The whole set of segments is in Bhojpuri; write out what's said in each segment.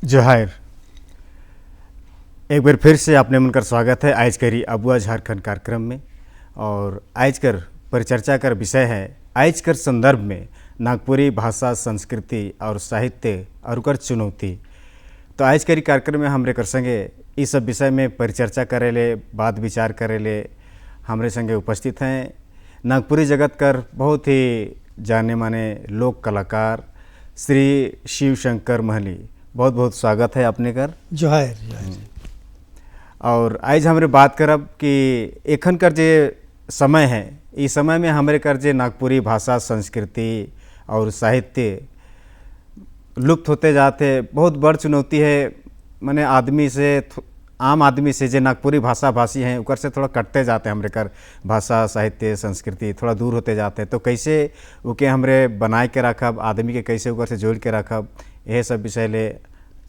जोहार। एक बार फिर से आपने मनकर स्वागत है आज करी अबुआ झारखंड कार्यक्रम में। और आज कर परिचर्चा कर विषय है आज कर संदर्भ में नागपुरी भाषा, संस्कृति और साहित्य और कर चुनौती। तो आज करी कार्यक्रम में हमरे कर संगे इस सब विषय में परिचर्चा करेले, बात विचार करेले हमरे संगे उपस्थित हैं नागपुरी जगत कर बहुत ही जाने माने लोक कलाकार श्री शिव शंकर महली। बहुत बहुत स्वागत है अपने कर। जोहार। और आज हमरे बात करब कि एखन कर जे समय है, इस समय में हमरे कर जे नागपुरी भाषा, संस्कृति और साहित्य लुप्त होते जाते बहुत बड़ चुनौती है। माने आदमी से, आम आदमी से जे नागपुरी भाषा भाषी हैं उकर से थोड़ा कटते जाते हैं हमरे कर भाषा, साहित्य, संस्कृति थोड़ा दूर होते जाते हैं। तो कैसे उके हमरे बनाए के रखब, आदमी के कैसे उकर से जोड़ के रखब, यह सब विषय ले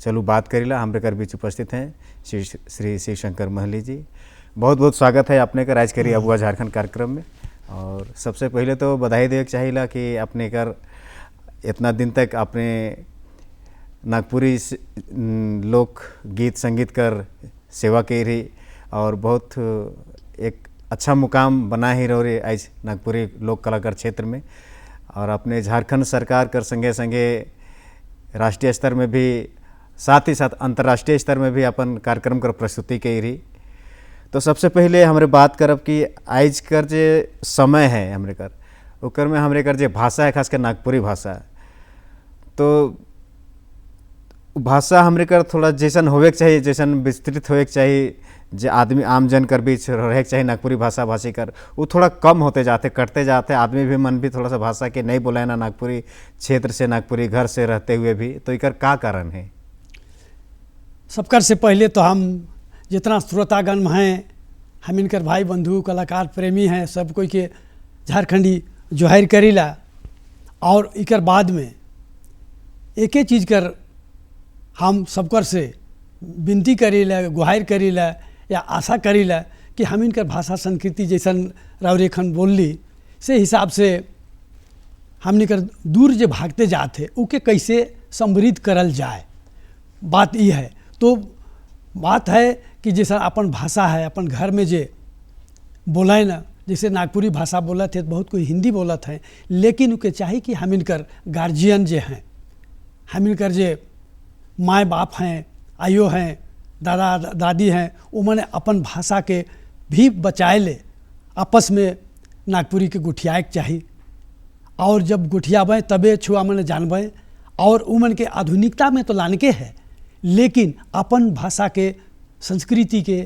चलू बात करीला। हमरे कर बीच उपस्थित हैं श्री शिव शंकर महली जी। बहुत बहुत स्वागत है अपने कर आज करी अबुआ झारखंड कार्यक्रम में। और सबसे पहले तो बधाई देवे चाहिए कि अपने कर इतना दिन तक आपने नागपुरी लोक गीत संगीत कर सेवा की रही और बहुत एक अच्छा मुकाम बना ही रहो रे आज नागपुरी लोक कलाकार क्षेत्र में। और अपने झारखंड सरकार कर संगे संगे राष्ट्रीय स्तर में भी, साथ ही साथ अंतर्राष्ट्रीय स्तर में भी अपन कार्यक्रम कर प्रस्तुति की रही। तो सबसे पहले हमरे बात करब कि आज कर जे समय है हमरे कर ओकर में हमरे कर जे भाषा है, खासकर नागपुरी भाषा, तो भाषा हमरे कर थोड़ा जैसन होवे के चाहिए, जैसन विस्तृत होवे के चाहिए, जे आदमी आम जन कर बीच रहे के चाहिए नागपुरी भाषा भाषी कर, वो थोड़ा कम होते जाते, कटते जाते। आदमी भी मन भी थोड़ा सा भाषा के नहीं बोला ना नागपुरी क्षेत्र से, नागपुरी घर से रहते हुए भी। तो इकर का कारण है? सबकर से पहले तो हम जितना श्रोतागण हैं, हम इनकर भाई बंधु कलाकार प्रेमी हैं, सब कोई के झारखंडी जोहार करीला। और इकर बाद में एक चीज़ कर हम सबकर से विनती करीला, गुहार करीला या आशा करीला कि हम इनकर भाषा संस्कृति जैसन रावरेखन बोलली से हिसाब से हमने कर दूर जे भागते जाते उके कैसे समृद्ध करल जाए। बात ये है। तो बात है कि जैसा अपन भाषा है, अपन घर में जे बोला है ना, जैसे नागपुरी भाषा बोला थे, बहुत कोई हिंदी बोलत है, लेकिन उके चाहिए कि हम इनकर गार्जियन जे हैं, हम इनकर जे माँ बाप हैं, आयो हैं, दादा दादी हैं, उन्होंने अपन भाषा के भी बचाए ले, आपस में नागपुरी के गुठियाए के चाहिए। और जब गुठियाबें तबे छुआ मन जानबें। और उमन के आधुनिकता में तो लाने के है, लेकिन अपन भाषा के, संस्कृति के,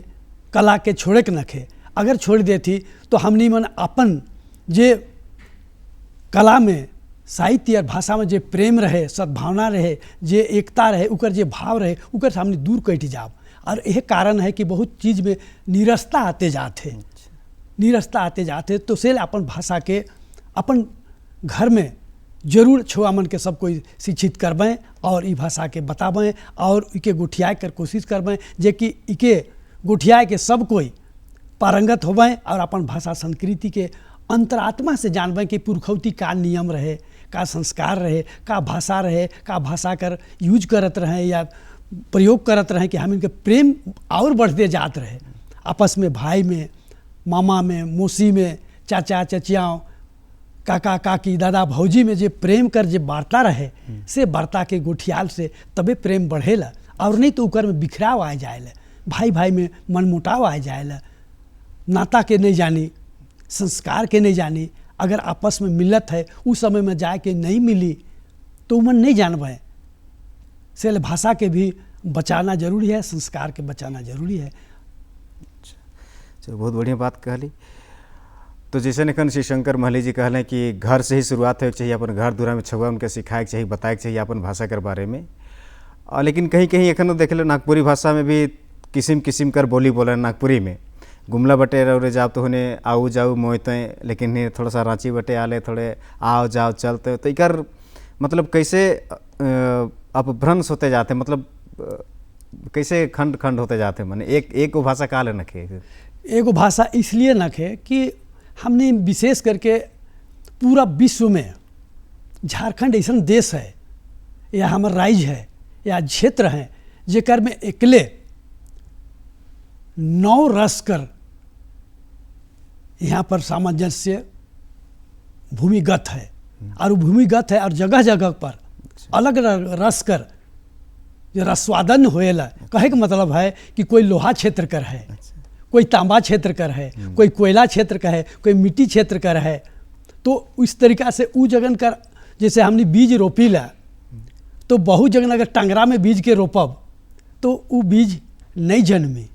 कला के छोड़े के नखे। अगर छोड़ देती तो हमनी मन अपन जे कला में, साहित्य और भाषा में जे प्रेम रहे, सद्भावना रहे, जे एकता रहे, उकर जे भाव रहे, उकर सामने दूर कैट जाब। और यह कारण है कि बहुत चीज़ में निरस्ता आते जाते, निरस्ता आते जाते। तो से अपन भाषा के अपन घर में जरूर छुआ मन के सब कोई शिक्षित करबें और ई भाषा के बताबें और इके गुठियाए कर कोशिश करबें, जे कि इके गुठियाए के सब कोई पारंगत होबें और अपन भाषा संस्कृति के अंतरात्मा से जानबें कि पुरखौती का नियम रहे, का संस्कार रहे, का भाषा रहे, का भाषा कर यूज करत रहे या प्रयोग करत रहे, कि हम इनके प्रेम और बढ़ते जात रहे। आपस में भाई में, मामा में, मौसी में, चाचा चचियाँ, काका काकी, दादा भौजी में जे प्रेम कर जे वार्ता रहे, से वार्ता के गुठियाल से तबे प्रेम बढ़ेला। और नहीं तो उकर में बिखराव आ जाएला, भाई भाई में मनमुटाव आ जाएला, नाता के नहीं जानी, संस्कार के नहीं जानी। अगर आपस में मिलत है, उस समय में जाए के नहीं मिली तो मन नहीं जानबे। से भाषा के भी बचाना जरूरी है, संस्कार के बचाना जरूरी है। चलो, बहुत बढ़िया बात कहली। तो जैसे नखन श्री शंकर महली जी कहलें कि घर से ही शुरुआत होनी चाहिए, अपन घर दूरा में छुआ उनके सिखाए के चाहिए, बताए के चाहिए अपन भाषा के बारे में। और लेकिन कहीं कहीं एखन देख लो नागपुरी भाषा में भी किस्म किस्म कर बोली बोले नागपुरी में। गुमला बटे रहे जाओ तो होने आऊ जाऊ मोयते, लेकिन थोड़ा सा रांची बटे आले थोड़े आओ जाओ चलते। तो इकर मतलब कैसे अपभ्रंश होते जाते, मतलब कैसे खंड खंड होते जाते, माने एक भाषा का ले नखे। एगो भाषा इसलिए नखे कि हमने विशेष करके पूरा विश्व में झारखंड ऐसा देश है या हमारा राज्य है या क्षेत्र है जेकर में एकले 9 रस कर यहाँ पर सामंजस्य भूमिगत है, और भूमिगत है और जगह जगह पर अलग अलग रस कर जो रसवादन होएला। कहे का मतलब है कि कोई लोहा क्षेत्र कर है, कोई तांबा क्षेत्र कर है, कोई कोयला क्षेत्र का है, कोई मिट्टी क्षेत्र का है। तो इस तरीका से उ जगन कर जैसे हमने बीज रोपीला तो बहुत जगन अगर टंगरा में बीज के रोपब तो वो बीज नहीं जन्मी,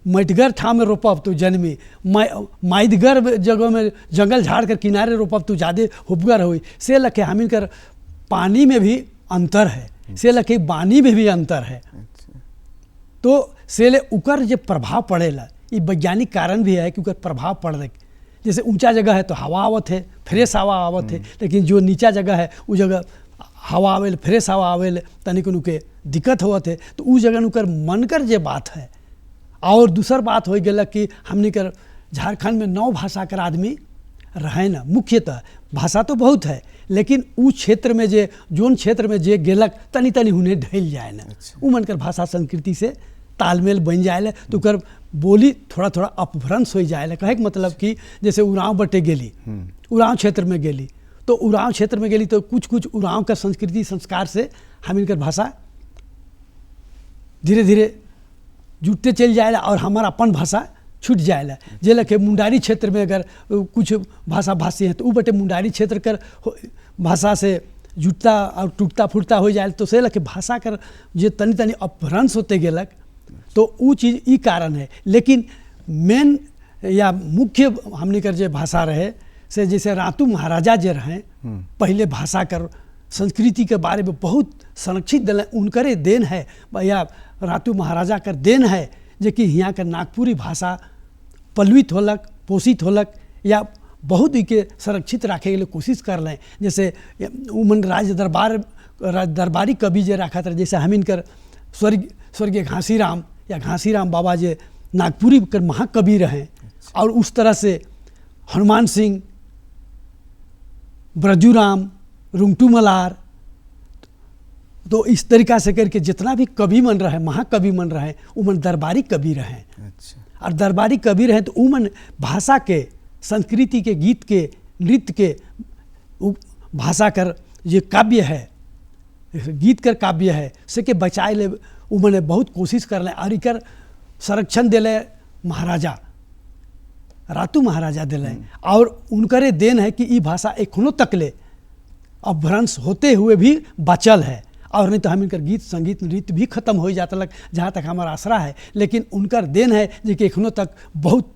मटगर ठाव में रोपब तो जन्मी, माइदगर जगह में जंगल झाड़ कर किनारे रोपब तो ज़्यादा हुबगर हुई। से लखे हमिन कर पानी में भी अंतर है, से लखे बानी में भी अंतर है। तो से ले उकर जो प्रभाव पड़ेला, ये वैज्ञानिक कारण भी है कि उकर प्रभाव पड़ रहा। जैसे ऊंचा जगह है तो हवा आवत है, फ्रेश हवा आवत है, लेकिन जो नीचा जगह है वो जगह हवा आवेल, फ्रेश हवा आवेल, तनिक उनके दिक्कत होत है। तो उस जगह उनकर मन कर जे बात है। और दूसर बात हो गया कि हमने कर झारखंड में 9 भाषा कर आदमी रहे ना। मुख्यतः भाषा तो बहुत है, लेकिन उस क्षेत्र में जे जोन क्षेत्र में जे गेलक तनी तनी उन्हें ढल जाए ना। उ मन कर भाषा संस्कृति से तालमेल बन जाए तो कर बोली थोड़ा थोड़ा अपभ्रंश हो जाए। कहे के मतलब कि जैसे उरांव बटे गेली, उरांव क्षेत्र में गेली तो उरांव क्षेत्र में गेली तो कुछ कुछ उरांव का संस्कृति संस्कार से हम इनकर भाषा धीरे धीरे जुटते चल जाए और हमारा अपन भाषा छूट जाए। जे लगे मुंडारी क्षेत्र में अगर कुछ भाषा भाषी हैं तो वो बटे मुंडारी क्षेत्र कर भाषा से जुटता और टूटता फूटता हो जाए। तो से लगे भाषा कर जो तनी तनी अपभ्रंश होते गेलक तो वो चीज़ ई कारण है। लेकिन मेन या मुख्य हमने कर जो भाषा रहे से जैसे रातू महाराजा जे रहे पहले भाषा कर संस्कृति के बारे में बहुत संरक्षित दिल, उनकरे देन है या रातू महाराजा कर देन है जे कि यहाँ का नागपुरी भाषा पल्वित होलक, पोषित होलक या बहुत ही के संरक्षित रखे के लिए कोशिश कर लें। जैसे उमन राज दरबारी कवि जे रखा था, जैसे हम इनकर स्वर्गीय घासीराम या घासीराम बाबा जे नागपुरी कर महाकवि रहे। और उस तरह से हनुमान सिंह, ब्रजूराम, रुंगटू मलार, तो इस तरीका से करके जितना भी कवि मन रहे, महाकवि मन रहे, उमन दरबारी कवि रहे। और दरबारी कवि रहे तो उमन भाषा के, संस्कृति के, गीत के, नृत्य के, भाषा कर ये काव्य है, गीत कर काव्य है से के बचाए ले उमने बहुत कोशिश कर ले। और इकर संरक्षण दिले महाराजा रातू महाराजा दिले। और उनकरे देन है कि ये भाषा एखनो तक ले अपभ्रंश होते हुए भी बचल है। और नहीं तो हम इनकर गीत संगीत नृत्य भी खत्म हो जाता लग, जहाँ तक हमारा आसरा है। लेकिन उनकर देन है जो कि एखनो तक बहुत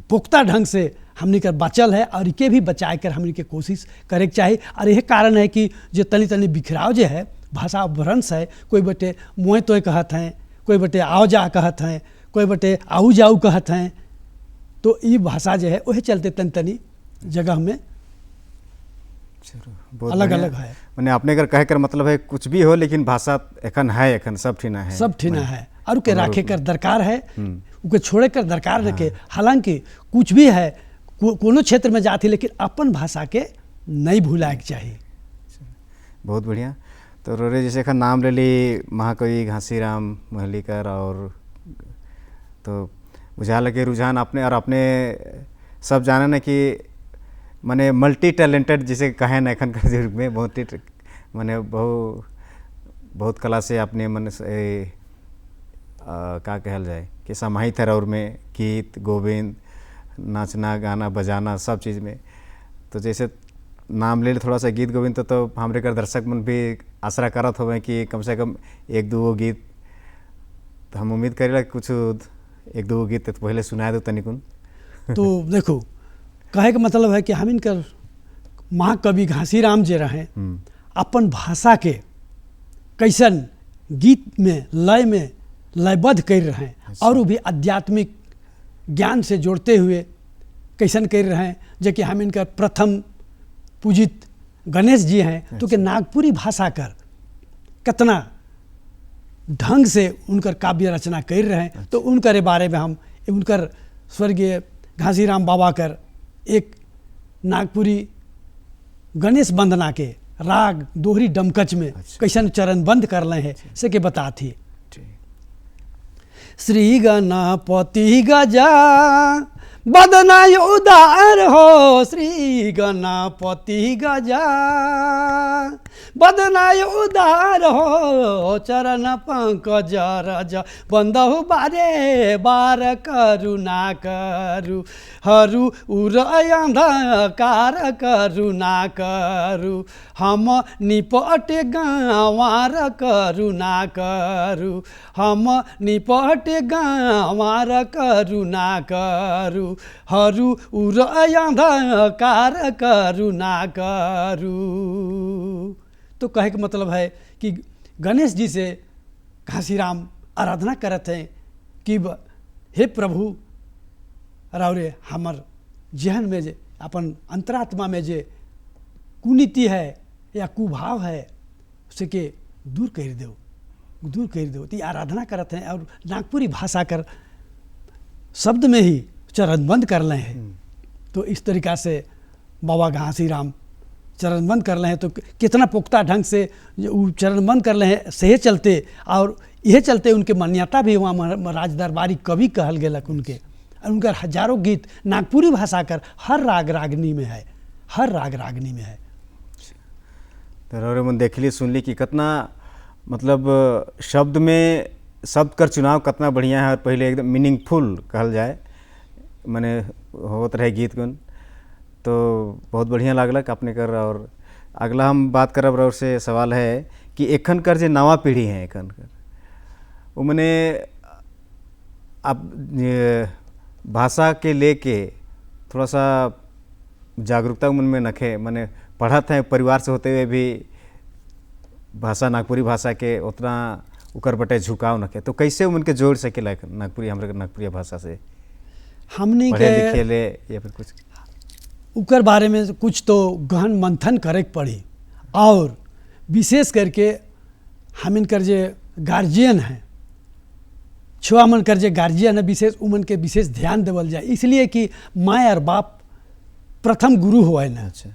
पुख्ता ढंग से हमने कर बचल है और इके भी बचाए कर हमने के कोशिश करे के चाहिए। और यह कारण है कि जो तनी तनी बिखराव जो है भाषा अपभ्रंश है, कोई बटे मोए तोय कहत हैं, कोई बटे आओ जा कहत हैं, कोई बटे आऊ जाऊ कहत हैं। तो ये भाषा जो है वह चलते तनी तनी जगह में अलग अलग है। मैंने अपने अगर कहे कर मतलब है कुछ भी हो लेकिन भाषा एखन है, एखन सब ठीना है, सब ठीना है और के राखे कर दरकार है, उके छोड़े कर दरकार रखे। हालांकि कुछ भी है कोनो क्षेत्र में जाती, लेकिन अपन भाषा के नहीं भूलाए के चाहिए। बहुत बढ़िया। तो रोरे जैसे एखन नाम ले ली महाकवि घासीराम महलीकर, और तो बुझा लगे रुझान अपने और अपने सब जाने न कि माने मल्टी टैलेंटेड जिसे कहें न एखन के युग में बहुत माने बहुत कला से अपने मन से का कहल जाए कि समाहित है। और में गीत गोविंद, नाचना गाना बजाना सब चीज़ में। तो जैसे नाम ले थोड़ा सा गीत गोविंद तो हमारे कर दर्शक मन भी आसरा करत हो कि कम से कम 1-2 गीत तो हम उम्मीद करेला कुछ 1-2 गीत तो पहले सुनाए दो तनिकुन। तो देखो कहे का मतलब है कि हम इनकर महाकवि घासीराम जे रहे अपन भाषा के कैसन गीत में लय में लयबद्ध कर रहे हैं और वो भी आध्यात्मिक ज्ञान से जोड़ते हुए कैसन कर रहे हैं। जो कि हम इनका प्रथम पूजित गणेश जी हैं तो कि नागपुरी भाषा कर कितना ढंग से उनकर काव्य रचना कर रहे हैं। तो उनकर बारे में हम उनकर स्वर्गीय घासीराम बाबा कर एक नागपुरी गणेश वंदना के राग दोहरी डमकच में कैसन चरण बंद कर रहे हैं से के बताती। श्री गणपति गजा बदनाय उदार हो, श्री गणपति गजा बदनाय उदार हो, चरण पंकज रज बंदहु बारे बार करुणा करु, हरू उर अंधकार करुणा करु, हम निपट गाँवार करुणा करु, हम निपट गाँवार करुणा करु, हरू उर अंधकार करुणा करु। तो कहे का मतलब है कि गणेश जी से घासीराम आराधना करते हैं कि हे प्रभु रावरे हमर जहन में जे अपन अंतरात्मा में जे कुनीति है या कुभाव है उसे के दूर कर दो, दूर कर दो। तो आराधना करते हैं और नागपुरी भाषा कर शब्द में ही चरणबंद कर रहे हैं। तो इस तरीक़ा से बाबा घासीराम चरणबंद कर रहे हैं। तो कितना पुख्ता ढंग से चरणबंद कर रहे हैं, सही चलते और यह चलते उनके मान्यता भी वहाँ राज दरबारी कवि कहल गेलक उनके, और उनका हजारों गीत नागपुरी भाषा कर हर राग रागनी में है, हर राग रागनी में है। तो मन देख ली सुन ली कि कितना मतलब शब्द में शब्द कर चुनाव कितना बढ़िया है, पहले एकदम मीनिंगफुल कहल जाए मैंने होत रहे गीत गुन। तो बहुत बढ़िया लागलक अपने कर। और अगला हम बात करब और से सवाल है कि एखन कर जो नवा पीढ़ी है एखन कर वो मैंने अब भाषा के लेके थोड़ा सा जागरूकता मन में नखे, मैंने पढ़ा था परिवार से होते हुए भी भाषा नागपुरी भाषा के उतना उकर बटे झुकाव नखे। तो कैसे उनके जोड़ सकेला नागपुरी हमारे नागपुरी भाषा से हमने पढ़े लिखे ले या फिर कुछ उकर बारे में कुछ तो गहन मंथन करे पड़ी। और विशेष करके हम इनकर जे गार्जियन हैं, छुआ मन कर जे गार्जियन है, विशेष उमन के विशेष ध्यान देवल जाए, इसलिए कि माँ और बाप प्रथम गुरु हुआ ना। अच्छा।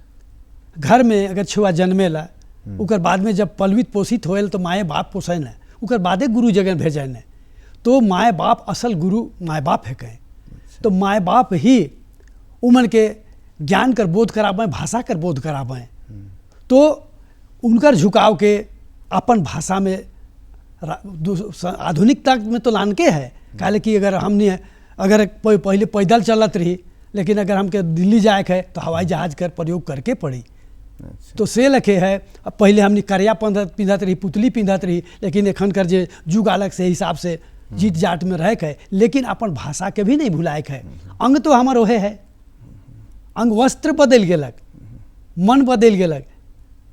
घर में अगर छुआ जन्मेला उकर बाद में जब पलवित पोषित होएल तो माए बाप पोषे न, उकर बादे गुरु जगह भेजे न। तो माए बाप असल गुरु माए बाप है कहें। तो माए बाप ही उमन के ज्ञान कर बोध करावें, भाषा कर बोध करावें। तो उनकर झुकाव के अपन भाषा में आधुनिकता में तो लानके है। काले कि अगर हमने अगर पहले पैदल चलत रही, लेकिन अगर हमके दिल्ली जाए है तो हवाई जहाज कर प्रयोग करके पड़ी। अच्छा। तो से लखे है पहले हमने करिया पिंधत रही, पुतली पिंधत रही, लेकिन एखन कर जे जुग अलग से हिसाब से जीत जाट में रह है, लेकिन अपन भाषा के भी नहीं भुलाए है। अंग तो हमार ओहे है, अंग वस्त्र बदल गेलक, मन बदल गेलक,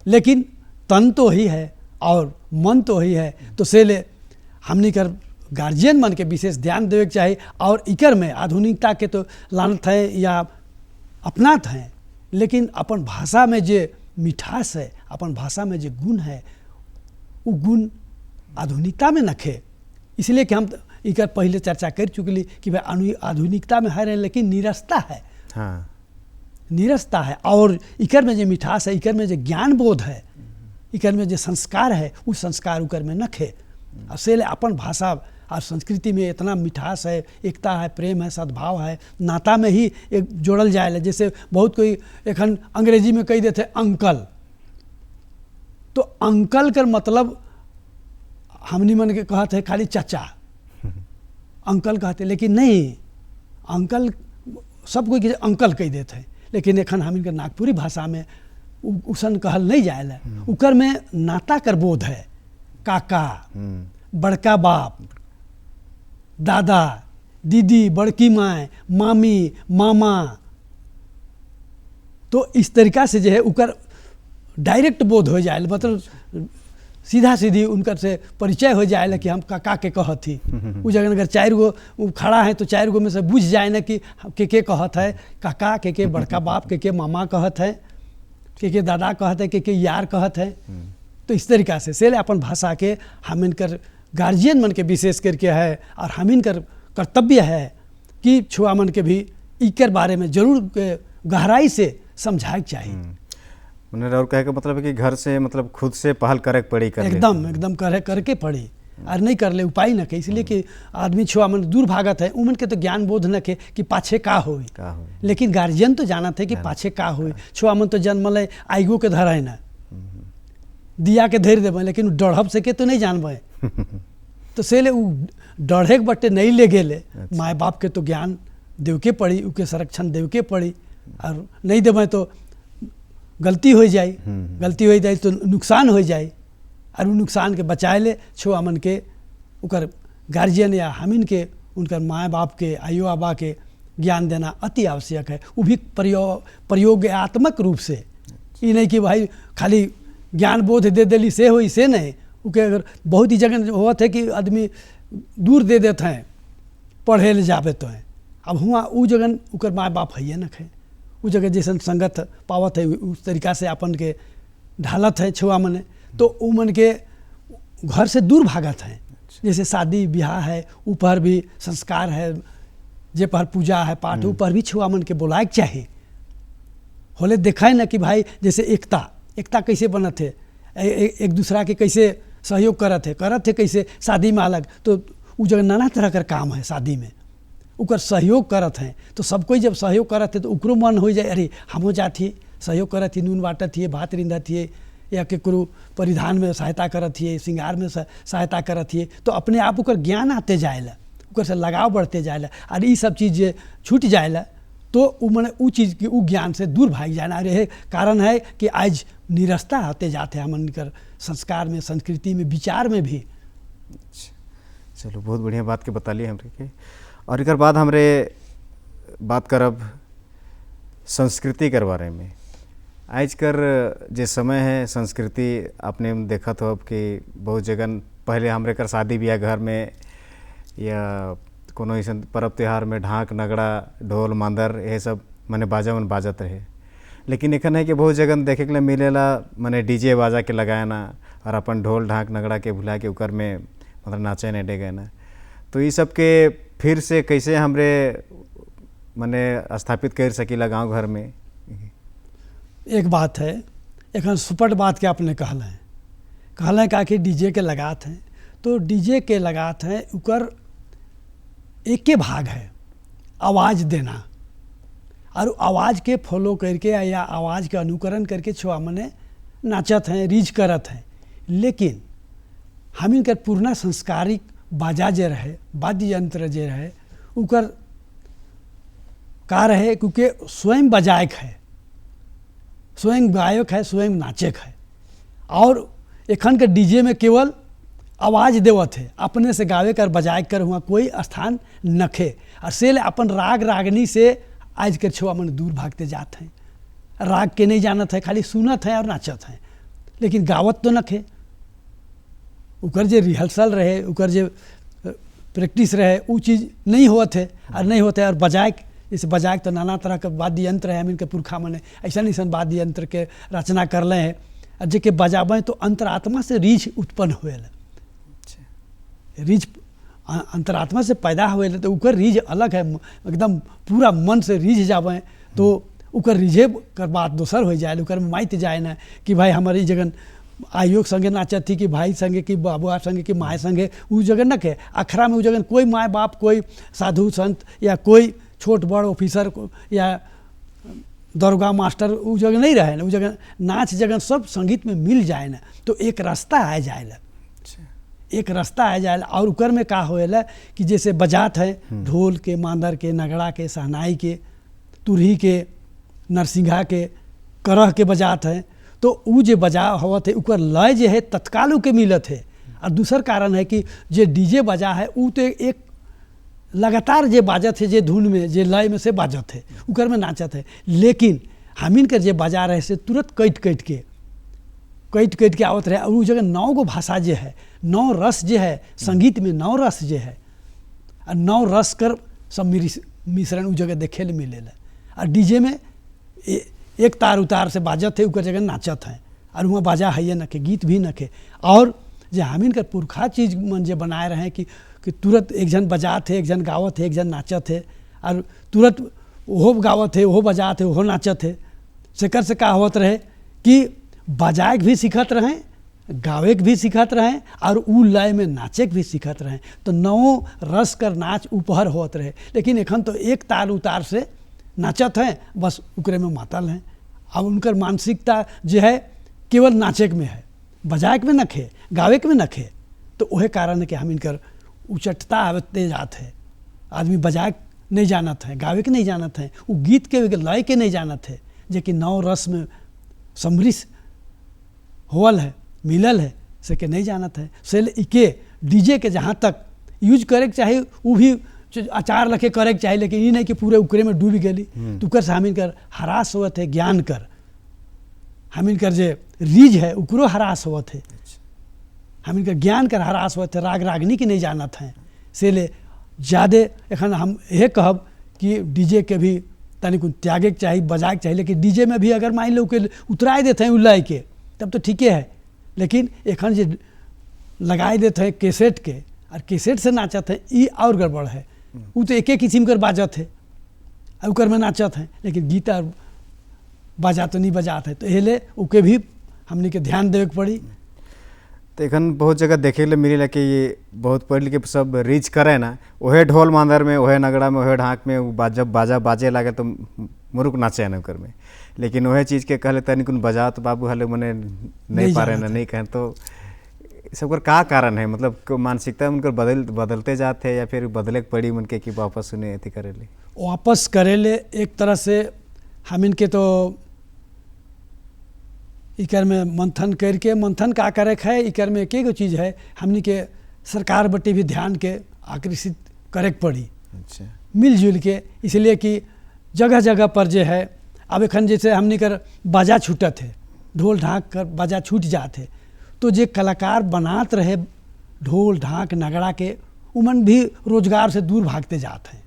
लेकिन तन तो ही है और मन तो ही है। तो से ले हमनी कर गार्जियन मन के विशेष ध्यान देवे के चाहिए। और इकर में आधुनिकता के तो लानत है या अपनात हैं, लेकिन अपन भाषा में जे मिठास है, अपन भाषा में जे गुण है, वो गुण आधुनिकता में नखे। इसलिए कि हम इकर पहले चर्चा कर चुकली कि भाई आधुनिकता में है रहे, लेकिन नीरसता है। हाँ, नीरसता है। और इकर में जो मिठास है, इकर में जो ज्ञान बोध है, इकर में जो संस्कार है, उस संस्कार उकर में नखे। असेल अपन भाषा और संस्कृति में इतना मिठास है, एकता है, प्रेम है, सद्भाव है, नाता में ही एक जोड़ल जाए। जैसे बहुत कोई एखन अंग्रेजी में कही देते अंकल, तो अंकल कर मतलब हमनी मन के कहते हैं खाली चाचा, अंकल कहते, लेकिन नहीं, अंकल सब कोई अंकल कह देते हैं। लेकिन एखन हम इनके नागपुरी भाषा में उसन कहल नहीं जाए, उकर में नाता कर बोध है। काका, बड़का बाप, दादा, दीदी, बड़की माँ, मामी, मामा। तो इस तरीका से जो है उकर डायरेक्ट बोध हो जाए, मतलब सीधा सीधी उनकर से परिचय हो जाए कि हम काका के कहत ही। उस जगह अगर 4 गो खड़ा है तो 4 गो में से बुझ जाए ना कि के कहत है काका, के बड़का बाप, के मामा कहत है, के दादा कहत है, के यार कहत है। तो इस तरीका से अपन भाषा के हम इनकर गार्जियन मन के विशेष करके है, और हम इनकर कर्तव्य है कि छुआ मन के भी इकर बारे में जरूर गहराई से समझाए चाहिए। और कहे का मतलब है कि घर से मतलब खुद से पहल करे पड़ी, एकदम करके पड़ी। और नहीं कर ले उपाय न के, इसलिए कि आदमी छुआ मन दूर भागत है, उमन के तो ज्ञान बोध न के कि पाछे का होई, लेकिन गार्जियन तो जानत है कि पाछे का होई। छुआ मन तो जन्म ले आइगो के धराए ना, दिया के धर देवे, लेकिन डढ़ब से के तो नहीं जानबे तो से ले डढ़े के बट्टे नहीं ले गेले। माए बाप के तो ज्ञान देव के पड़ी, उके संरक्षण देव के पड़ी, और नहीं देवे तो गलती हो जाए, गलती हो जाए तो नुकसान हो जाए, और नुकसान के बचाए ले छुआ मन के उकर गार्जियन या हमिन के उनकर माए बाप के आयो आबा के ज्ञान देना अति आवश्यक है। वो भी प्रयोगात्मक रूप से, ये नहीं कि भाई खाली ज्ञान बोध दे देली से हो, से नहीं। उके अगर बहुत ही जगह होत है कि आदमी दूर दे देते हैं पढ़े ले जावे तो है, अब हुआ उ जगह उकर माँ बाप है न है, उ जगह जैसन संगत पावत है उस तरीका से अपन के ढालत है छुआ मने, तो उ मन के घर से दूर भागत है। जैसे शादी ब्याह है, ऊपर भी संस्कार है, जे पर पूजा है पाठ, ऊपर भी छुआ मन के बोलाए चाहिए। होले देखा है ना कि भाई जैसे एकता कैसे बनत है, एक दूसरा के कैसे सहयोग करत है कैसे शादी में अलग, तो उ जगह नाना तरह का काम है शादी में, उकर सहयोग करत हैं। तो सब कोई जब सहयोग करत है तो उकरो मन हो जाए, अरे हमो जाती सहयोग करत ही, नून बाटत हिए, भात रिंधत हिए, या केकरो परिधान में सहायता करत हिए, श्रृंगार में सहायता करत हिए, तो अपने आप उकर ज्ञान आते जाएला, उकर से लगाव बढ़ते जाएला। और ये सब चीज़ छूट जाएला तो उ मने उ चीज़ की उ ज्ञान से दूर भाग जाना। और यही कारण है कि आज निरस्ता आते जाते हैं हमन कर संस्कार में, संस्कृति में, विचार में भी। चलो बहुत बढ़िया बात के बता लिए हमरे के। और एक बाद हमरे बात करब संस्कृति के बारे में। आज कर जे समय है संस्कृति अपने देखत हो कि बहुत जगह पहले हमरे कर शादी ब्याह घर में या कोनो ऐसा पर्व त्यौहार में ढाक नगड़ा ढोल मांदर ये सब मने बाजा मन बाजत रहे, लेकिन एखन है कि बहुत जगह देखे के लिए मिलेला मने डीजे बाजा के लगाना और अपन ढोल ढाक नगड़ा के भुला के उकर में मतलब नाचे ने डेगे ना। तो ये सब के फिर से कैसे हमरे मने स्थापित कर सकीला गांव घर में। एक बात है, एखन सुपट बात के आपने कहल है का कि डीजे के लगात हैं, तो डीजे के लगात हैं उकर एक के भाग है आवाज़ देना, और आवाज़ के फॉलो करके या आवाज़ के अनुकरण करके छुआ मने नाचत हैं, रीझ करत हैं। लेकिन हम इनकर पूर्णा संस्कारिक बाजा जे रहे, वाद्य यंत्र जे रहे, उकर का रहे क्योंकि स्वयं बजायक है, स्वयं गायक है, स्वयं नाचक है। और एखन के डीजे में केवल आवाज़ देवत है, अपने से गावे कर बजाए कर हुआ कोई स्थान नखे, और से अपन राग रागनी से आज के छुआ मन दूर भागते जाते हैं। राग के नहीं जानत है, खाली सुनत है और नाचत है, लेकिन गावत तो नखे। उकर जे रिहर्सल रहे, उकर जे प्रैक्टिस रहे, वो चीज़ नहीं होत है और नहीं होते। और बजायक जैसे बजायक तो नाना तरह के वाद्य यंत्र है, हम इनके पुरखा मने ऐसा वाद्य यंत्र के रचना करले हैं, और जे के बजाबें तो अंतरात्मा से रीझ उत्पन्न हुए, रीझ अंतरात्मा से पैदा हुए, तो उकर रीझ अलग है, एकदम पूरा मन से रीझ जावे तो उकर रीझे कर बात दोसर हो जाए, उकर माइत जाए ना कि भाई हमारी जगह आयोग संगे नाचत थी कि भाई संगे कि बाबुआ संगे कि माए संगे, उ जगह न के अखरा में उ जगह कोई माए बाप, कोई साधु संत या कोई छोट बड़ ऑफिसर या दरोगा मास्टर उ जगह नहीं रहे ना, उ जगह नाच जगह सब संगीत में मिल जाए ना, तो एक रास्ता आ जाए, एक रास्ता आ जाए। और उकर में का होएला कि जैसे बजात है ढोल के, मांदर के, नगड़ा के, सहनाई के, तुरही के, नरसिंघा के, करह के बजात है, तो उ जे बजा होवत है उकर लय जे है तत्काल के मिलत है। और दूसर कारण है कि जे डीजे बजा है उ तो एक लगातार जे बाजत है, जे धुन में जे लय में से बाजत है, उकर में नाचत है। लेकिन हमिन कर जे बजा रहे से तुरंत कैट के आवत रहे। और उ जगह 9 गो भाषा जे है, 9 रस जे है, संगीत में 9 रस जे है, और 9 रस कर सब मिश्रण उ जगह देखे ले मिलेला। और डीजे में एक तार उतार से बाजत है, उकर जगह नाचत है, और वहाँ बाजा है न के, गीत भी न के। और जे हमिन कर पुरखा चीज़ मन जे बनाए रहे कि तुरंत एक जन बजात है, एक जन गावत है, एक जन नाचत है, और तुरंत ओहो गावत है, ओहो बजात है, ओहो नाचत है। सेकर से का होत रहे कि बजाए भी सीखत रहें गावे के भी सीखत रहें और उ लय में नाचे के भी सीखत रहें। तो नौ रस कर नाच उपहर होत रहे, लेकिन एखन तो एक तार उतार से नाचत हैं, बस उकरे में मातल हैं। अब उनकर मानसिकता जो है केवल नाचे के में है, बजाए के में नखे, गावे के में नखे। तो वही कारण है कि हम इनकर उचटता आवते जात है। आदमी बजाए नहीं जानत है, गावे के नहीं जानत है, वो गीत के लय के नहीं जानत है, जे कि नौ रस में समृस होल है, मिलल है, से के नहीं जानत है। से इके डीजे के जहाँ तक यूज करे के चाहे वो भी आचार लखे करे के चाहे, लेकिन ये नहीं कि पूरे उकरे में डूबी गली। तो उकर से हम इनकर हरास होत है, ज्ञान कर हम इनकर जे रीज है उकरो हरास होत है, हम इनकर ज्ञान कर हरास होत है, राग रागनी के नहीं जानत हैं। से ले ज़्यादा एखन हम यह कहब कि डीजे के भी तनिक त्यागे के चाहिए, बजाए के चाहिए। लेकिन डीजे में भी अगर मान लो के उतराए देते हैं उल्लाय के तब तो ठीके है, लेकिन एखन जे लगाए देते हैं कैसेट के और कैसेट से नाचत है, ये और गड़बड़ है। वो तो एक किस्म कर बाजत है और उकर में नाचत है, लेकिन गीत और बाजा तो नहीं बजात है। तो एहले उके भी हमने के ध्यान देवे के पड़ी। तो एखन बहुत जगह देखे ले मिले कि ये बहुत पढ़ लिख के सब रीच करे ना, वहे ढोल मांदर में, वहे नगड़ा में, वहे ढाक में जब बाजा बाजे लगे तो मुरुक नाचे न कर में। लेकिन वह चीज़ के कहले तनिक बजा तो बाबू हाले मने नहीं पा रहे ना, नहीं कहें। तो सबकर का कारण है, मतलब मानसिकता उनकर बदलते जाते हैं या फिर बदले के पड़ी उनके कि वापस उन्हें अथी करे ले, वापस करे ले। एक तरह से हम इनके तो इकर में मंथन करके, मंथन का करे है इकर में एक चीज़ है, हमने के सरकार बटे भी ध्यान के आकर्षित करे पड़ी। अच्छा, मिलजुल के, इसलिए कि जगह जगह पर जो है अब एखन जैसे हमने कर बाजा छूटत है, ढोल ढाक कर बाजा छूट जाते, तो जे कलाकार बनात रहे ढोल ढाक नगड़ा के, उमन भी रोजगार से दूर भागते जाते हैं।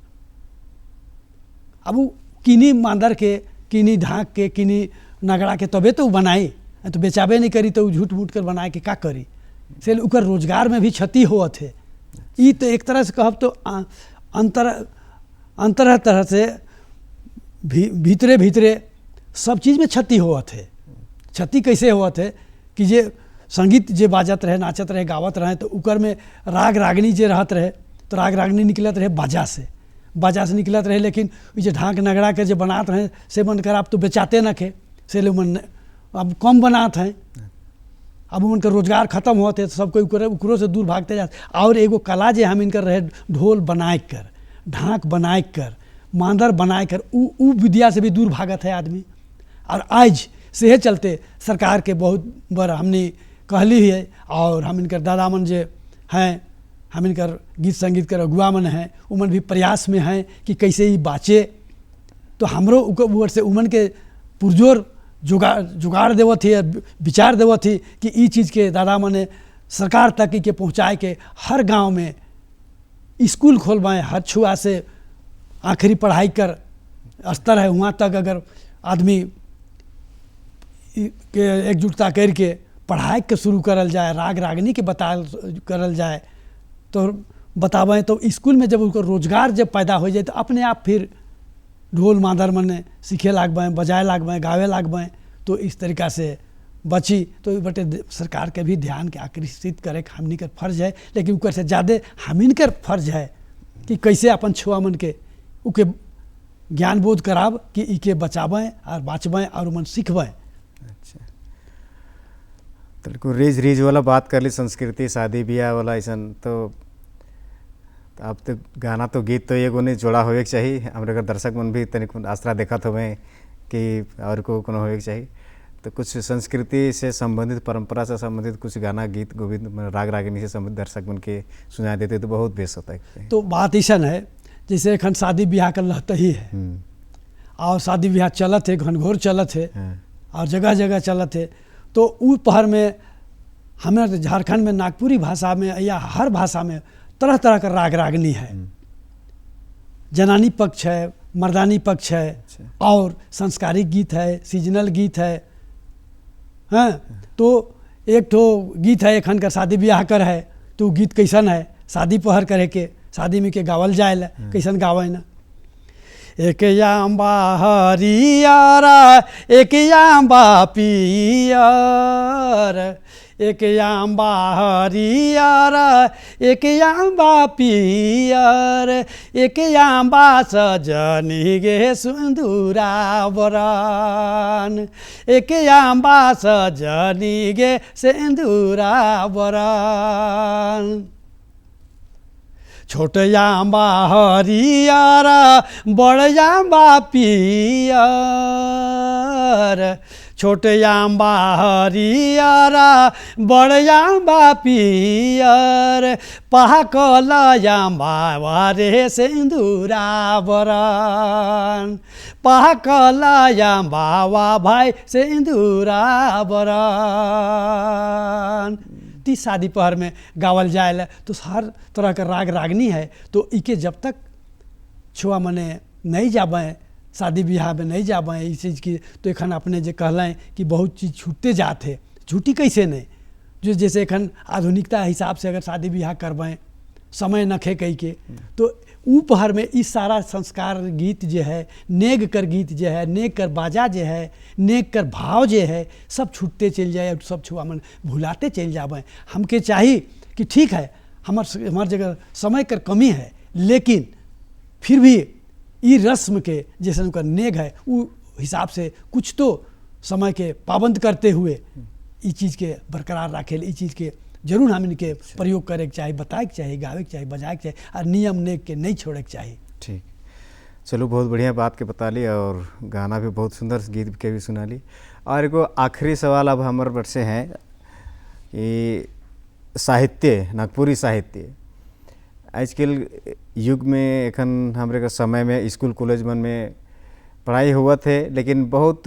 अब वो किनी मांदर के, किनी ढाक के, किनी नगड़ा के तबे तो बनाई, तो बेचाबे नहीं करी तो झूठ मूठ कर बनाए के का करी। से उकर रोजगार में भी क्षति होत है। ये तो एक तरह से कहब तो अंतर तरह से भीतरे भीतरे सब चीज़ में क्षति होत है। क्षति कैसे होत है कि जे संगीत जे बाजत रहे, नाचत रहे, गावत रहे, तो उकर में राग रागनी जे रहत रहे, तो राग रागनी निकलत रहे बाजा से निकलत रहे। लेकिन जे ढाक नगड़ा के जे बनात रहे से मन कर आप तो बेचाते न खे, से ले मन अब कम बनात हैं। अब उनका रोजगार खत्म होते तो सब कोई उकरो से दूर भागते जाते। और एगो कला जे हम इनकर रहे ढोल बनाए कर, ढाक बनाए कर, मांदर बनाए कर, उ विद्या से भी दूर भागत है आदमी। और आज से चलते सरकार के बहुत बार हमने कहली है, और हम इनकर दादा मन जे हैं, हम इनकर गीत संगीत कर अगुआ मन हैं, उमन भी प्रयास में हैं कि कैसे ही बाँचे। तो हमरो ऊपर से उमन के पुरजोर जुगाड़ देवत थी, विचार देवत थी कि ई चीज़ के दादा मने सरकार तक के पहुँचाए के हर गांव में स्कूल खोलवाएँ, हर छुआ से आखिरी पढ़ाई कर स्तर है वहाँ तक अगर आदमी के एकजुटता करके पढ़ाई के शुरू करल जाए, राग रागनी के करल जाए, तो बतावें तो स्कूल में जब उनको रोजगार जब पैदा हो जाए तो अपने आप फिर ढोल मादर मने सीखे लागबें, बजाए लागबें, गावे लागबें। तो इस तरीक़ा से बची। तो बटे सरकार के भी ध्यान के आकर्षित करे हमनी कर फर्ज है, लेकिन उकर से ज़्यादा हमीन कर फर्ज है कि कैसे अपन छुआ मन के उके ज्ञान बोध कराब कि इके बचावें और बाँचवें और मन सीखवें। अच्छा, तो रीज वाला बात कर ली, संस्कृति शादी ब्याह वाला ऐसा। तो अब तो गाना तो गीत तो एगो नहीं जोड़ा होए के चाहिए। हमारे अगर दर्शक मन भी तनिक आसरा देखत होवे कि और को कोनो होए के चाहिए, तो कुछ संस्कृति से संबंधित, परंपरा से संबंधित कुछ गाना गीत गोविंद राग रागिनी से संबंधित दर्शक मन के सुनाई देते तो बहुत बेस होता है। तो बात ऐसा है जैसे एखन शादी ब्याह का लहत ही है, और शादी ब्याह चलत है, घनघोर चलत है, और जगह जगह चलत है। तो उ पहर में हमें झारखंड में नागपुरी भाषा में या हर भाषा में तरह तरह का राग रागनी है। जनानी पक्ष है, मर्दानी पक्ष है, और संस्कारिक गीत है, सीजनल गीत है। हाँ, तो एक तो गीत है एखन का शादी ब्याह कर है, तो गीत कैसन है, शादी पहर करे के, शादी में के गावल जाए कैसन गावे ना। एक आंबा हरियारा, एक आंबा पियर, एक आंबा हरियर एक आंबा पियर एक आंबा सजनी गे सिंदूरा बरन एक आंबा सजनी गे सिंदूरा बरन छोट आंबा हरियर बड़ आंबा पियर छोट आंबा हरियर बड़ आंबा पियर पाकल आंबा रे सिंदूरा बरन पाकल आंबा भाई सिंदूरा बरन। ती शादी पहर में गावल जाए तो हर तरह का राग रागनी है, तो इके जब तक छुआ मने नहीं जाबें शादी ब्याह में नहीं जाबें इस चीज़ की, तो एखन अपने जे कहलें कि बहुत चीज़ छूटते जाते झूठी कैसे नहीं, जो जैसे एखन आधुनिकता हिसाब से अगर शादी ब्याह करबें समय नखे कही के, तो ऊ पहर में इस सारा संस्कार गीत जो है नेग कर गीत जो है नेग कर बाजा जो है नेग कर भाव जो है सब छूटते चल जाए और सब छुआ मन भुलाते चल जाबें। हमके चाहिए कि ठीक है हमार जगह समय कर कमी है, लेकिन फिर भी ई रस्म के जैसे उनका नेग है वो हिसाब से कुछ तो समय के पाबंद करते हुए ई चीज़ के बरकरार रखे, ई चीज़ के जरूर हम इनके प्रयोग करे के चाहिए, बताए के चाहिए, गावे के चाहिए, बजाए के चाहिए और नियम नेग के नहीं छोड़े के चाहिए। ठीक, चलो बहुत बढ़िया बात के बता ली और गाना भी बहुत सुंदर गीत के भी सुना ली। और एगो आखिरी सवाल अब हमारे बट से हैं कि साहित्य नागपुरी साहित्य आजकल युग में एखन हमरे का समय में स्कूल कॉलेज मन में पढ़ाई हुआ थे, लेकिन बहुत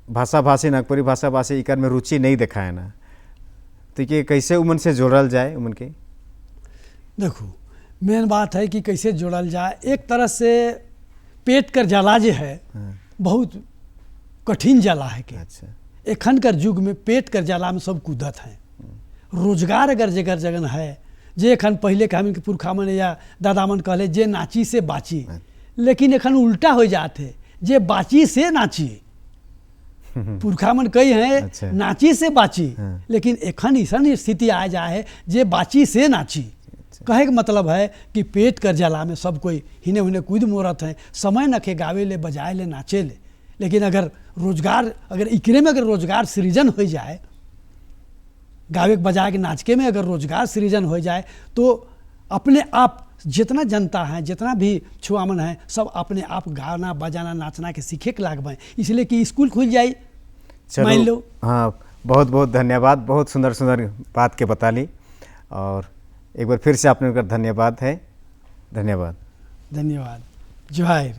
भाषा भाषी नागपुरी भाषा भाषी इकर में रुचि नहीं दिखाए ना, तो ये कैसे उमन से जोड़ल जाए उमन के? देखो मेन बात है कि कैसे जोड़ल जाए, एक तरह से पेट कर जला जो है बहुत कठिन जला है के। अच्छा, एखन कर युग में पेट कर जला में सब कूदत हैं, रोजगार अगर जगह जगह है जे एखन पहले के हम पुरखा मन या दादा मन कहले जे नाची से बाची, लेकिन एखन उल्टा हो जाते जे बाची से नाची। पुरखा मन कही हैं अच्छा। नाची से बाची, लेकिन एखन ऐसा स्थिति आ जाए जे बाची से नाची। कहे का मतलब है कि पेट कर जला में सब कोई हिने हुने कूद मोरत हैं, समय नखे गावे ले बजाए ले नाचे ले, लेकिन अगर रोजगार अगर इकरे में अगर रोजगार सृजन हो जाए, गावे के बजाए के नाचके में अगर रोजगार सृजन हो जाए, तो अपने आप जितना जनता है जितना भी छुआमन है सब अपने आप गाना बजाना नाचना के सीखे के लागबें, इसलिए कि स्कूल खुल जाए। मान लो हाँ, बहुत बहुत धन्यवाद, बहुत सुंदर सुंदर बात के बता ली और एक बार फिर से आपने धन्यवाद है। धन्यवाद धन्यवाद। जोहार।